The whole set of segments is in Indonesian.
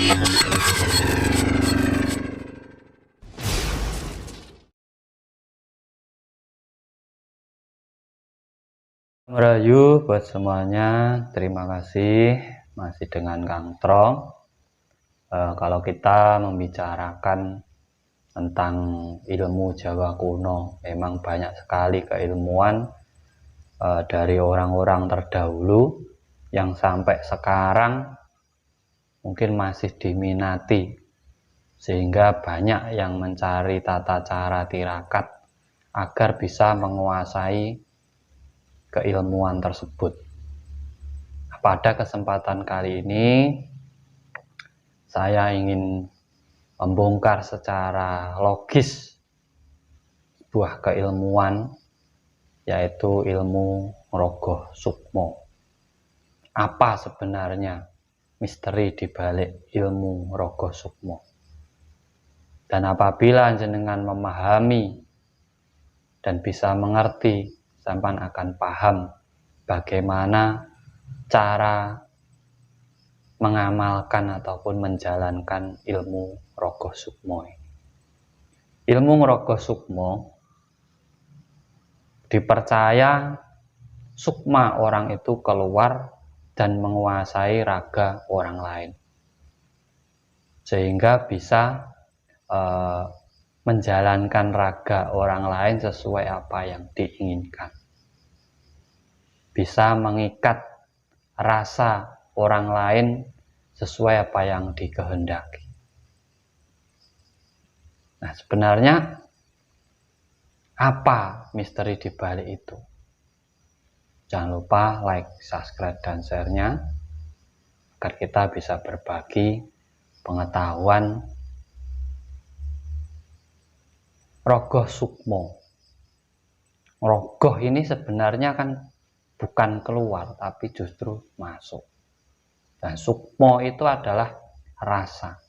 Merayu buat semuanya, terima kasih masih dengan Kang Trong. Kalau kita membicarakan tentang ilmu Jawa kuno, memang banyak sekali keilmuan dari orang-orang terdahulu yang sampai sekarang mungkin masih diminati, sehingga banyak yang mencari tata cara tirakat agar bisa menguasai keilmuan tersebut. Pada kesempatan kali ini saya ingin membongkar secara logis sebuah keilmuan, yaitu ilmu Ngrogoh Sukmo. Apa sebenarnya misteri di balik ilmu Ngrogoh Sukmo? Dan apabila jenengan memahami dan bisa mengerti, sampean akan paham bagaimana cara mengamalkan ataupun menjalankan ilmu Ngrogoh Sukmo ini. Ilmu Ngrogoh Sukmo dipercaya sukma orang itu keluar dan menguasai raga orang lain, sehingga bisa menjalankan raga orang lain sesuai apa yang diinginkan. Bisa mengikat rasa orang lain sesuai apa yang dikehendaki. Nah, sebenarnya apa misteri di balik itu? Jangan lupa like, subscribe, dan share-nya agar kita bisa berbagi pengetahuan Ngrogoh Sukmo. Ngrogoh ini sebenarnya kan bukan keluar, tapi justru masuk. Dan Sukmo itu adalah rasa.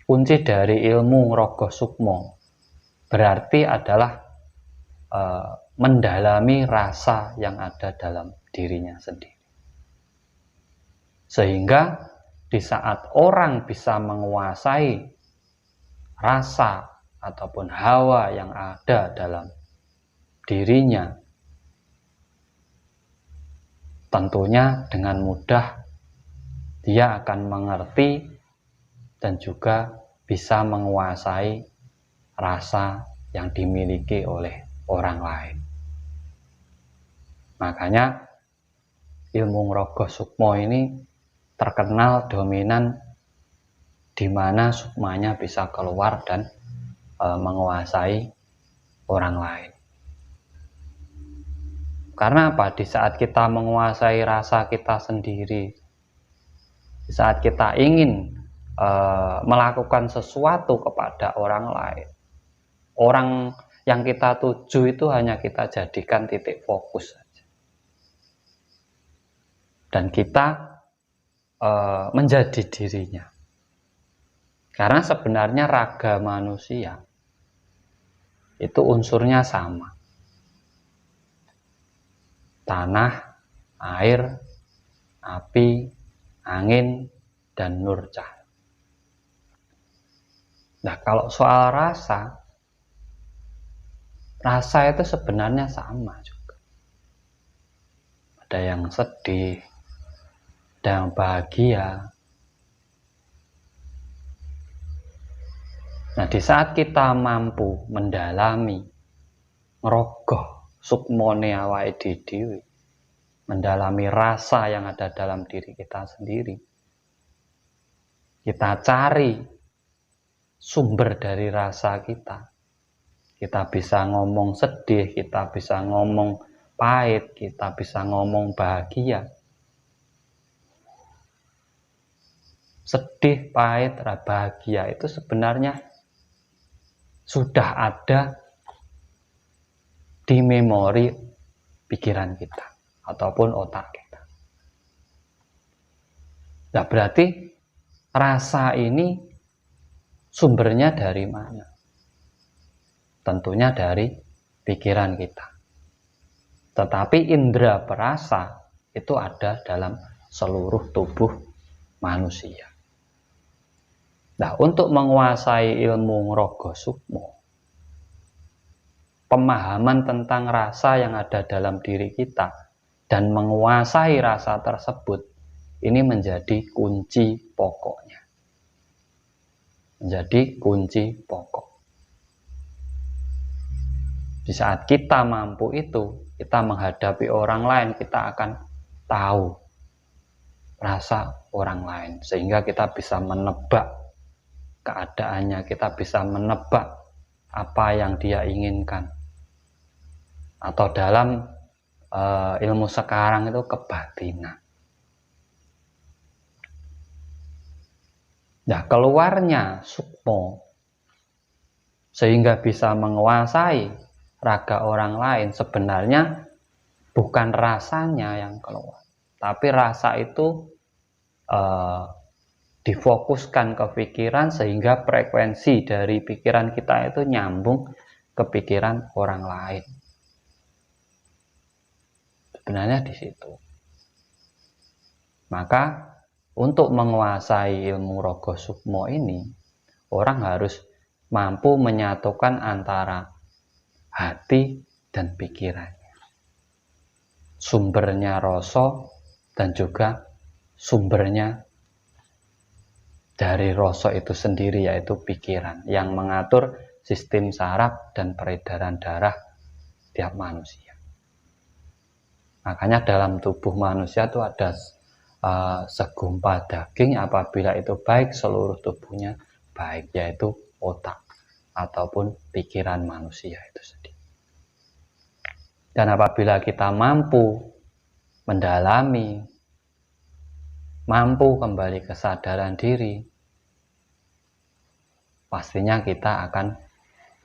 Kunci dari ilmu Ngrogoh Sukmo berarti adalah mendalami rasa yang ada dalam dirinya sendiri. Sehingga di saat orang bisa menguasai rasa ataupun hawa yang ada dalam dirinya, tentunya dengan mudah dia akan mengerti dan juga bisa menguasai rasa yang dimiliki oleh orang lain. Makanya ilmu Ngrogoh Sukmo ini terkenal dominan, di mana sukmanya bisa keluar dan menguasai orang lain. Karena apa? Di saat kita menguasai rasa kita sendiri, di saat kita ingin melakukan sesuatu kepada orang lain, orang yang kita tuju itu hanya kita jadikan titik fokus saja, dan kita menjadi dirinya. Karena sebenarnya raga manusia itu unsurnya sama: tanah, air, api, angin, dan nur cahaya. Nah, kalau soal rasa itu sebenarnya sama juga. Ada yang sedih, ada yang bahagia. Nah, di saat kita mampu mendalami Ngrogoh Sukmone awake dhewe, mendalami rasa yang ada dalam diri kita sendiri, kita cari sumber dari rasa kita. Kita bisa ngomong sedih, kita bisa ngomong pahit, kita bisa ngomong bahagia. Sedih, pahit, bahagia itu sebenarnya sudah ada di memori pikiran kita ataupun otak kita. Nah, berarti rasa ini sumbernya dari mana? Tentunya dari pikiran kita. Tetapi indera perasa itu ada dalam seluruh tubuh manusia. Nah, untuk menguasai ilmu Raga Sukma, pemahaman tentang rasa yang ada dalam diri kita dan menguasai rasa tersebut, ini menjadi kunci pokoknya. Menjadi kunci pokok. Di saat kita mampu itu, kita menghadapi orang lain, kita akan tahu rasa orang lain. Sehingga kita bisa menebak keadaannya, kita bisa menebak apa yang dia inginkan. Atau dalam ilmu sekarang itu kebatinan. Nah, keluarnya Sukma sehingga bisa menguasai raga orang lain, sebenarnya bukan rasanya yang keluar, tapi rasa itu difokuskan ke pikiran sehingga frekuensi dari pikiran kita itu nyambung ke pikiran orang lain. Sebenarnya di situ. Maka untuk menguasai ilmu Raga Sukma ini, orang harus mampu menyatukan antara hati dan pikirannya. Sumbernya rasa dan juga sumbernya dari rasa itu sendiri, yaitu pikiran yang mengatur sistem saraf dan peredaran darah tiap manusia. Makanya dalam tubuh manusia itu ada segumpal daging, apabila itu baik seluruh tubuhnya baik, yaitu otak ataupun pikiran manusia itu sendiri. Dan apabila kita mampu mendalami, mampu kembali kesadaran diri, pastinya kita akan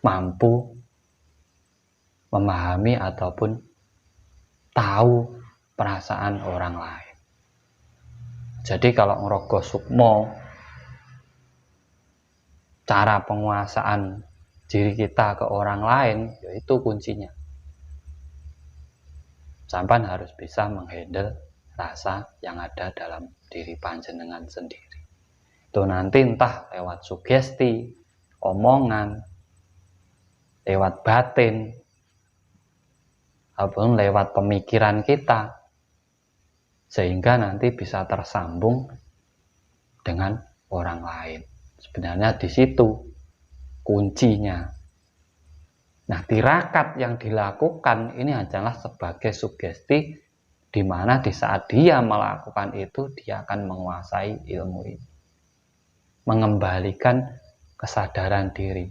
mampu memahami ataupun tahu perasaan orang lain. Jadi kalau Raga Sukma, cara penguasaan diri kita ke orang lain, yaitu kuncinya. Sampan harus bisa menghandle rasa yang ada dalam diri panjenengan sendiri. Itu nanti entah lewat sugesti, omongan, lewat batin, ataupun lewat pemikiran kita, sehingga nanti bisa tersambung dengan orang lain. Sebenarnya di situ kuncinya. Nah, tirakat yang dilakukan ini hanyalah sebagai sugesti, di mana di saat dia melakukan itu, dia akan menguasai ilmu ini. Mengembalikan kesadaran diri,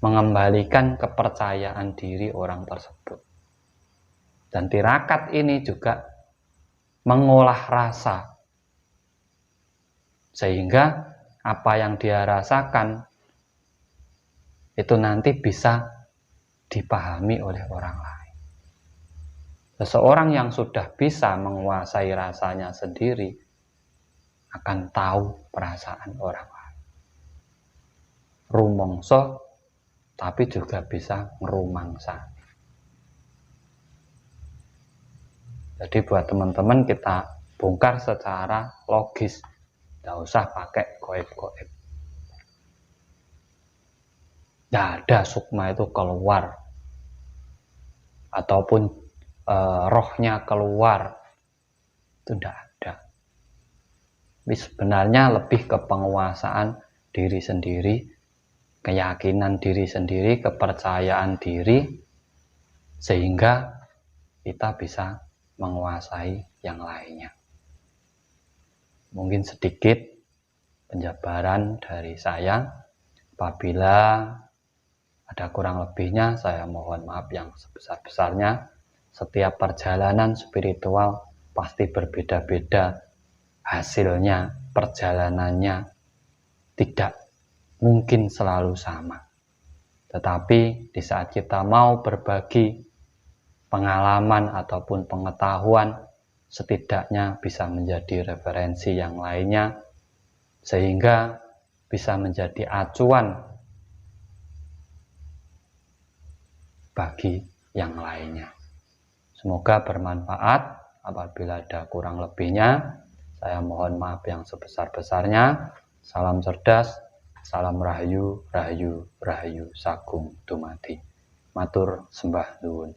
mengembalikan kepercayaan diri orang tersebut. Dan tirakat ini juga mengolah rasa, sehingga apa yang dia rasakan itu nanti bisa dipahami oleh orang lain. Seseorang yang sudah bisa menguasai rasanya sendiri akan tahu perasaan orang lain. Rumangsa, tapi juga bisa ngrumangsa. Jadi buat teman-teman, kita bongkar secara logis, tidak usah pakai goib-goib. Tidak ada sukma itu keluar ataupun rohnya keluar, itu tidak ada. Ini sebenarnya lebih ke penguasaan diri sendiri, keyakinan diri sendiri, kepercayaan diri, sehingga kita bisa menguasai yang lainnya. Mungkin sedikit penjabaran dari saya. Apabila ada kurang lebihnya, saya mohon maaf yang sebesar-besarnya. Setiap perjalanan spiritual pasti berbeda-beda hasilnya, perjalanannya tidak mungkin selalu sama. Tetapi di saat kita mau berbagi pengalaman ataupun pengetahuan, setidaknya bisa menjadi referensi yang lainnya, sehingga bisa menjadi acuan bagi yang lainnya. Semoga bermanfaat. Apabila ada kurang lebihnya, saya mohon maaf yang sebesar-besarnya. Salam cerdas, Salam rahayu, rahayu, rahayu sagung dumadi. Matur sembah nuwun.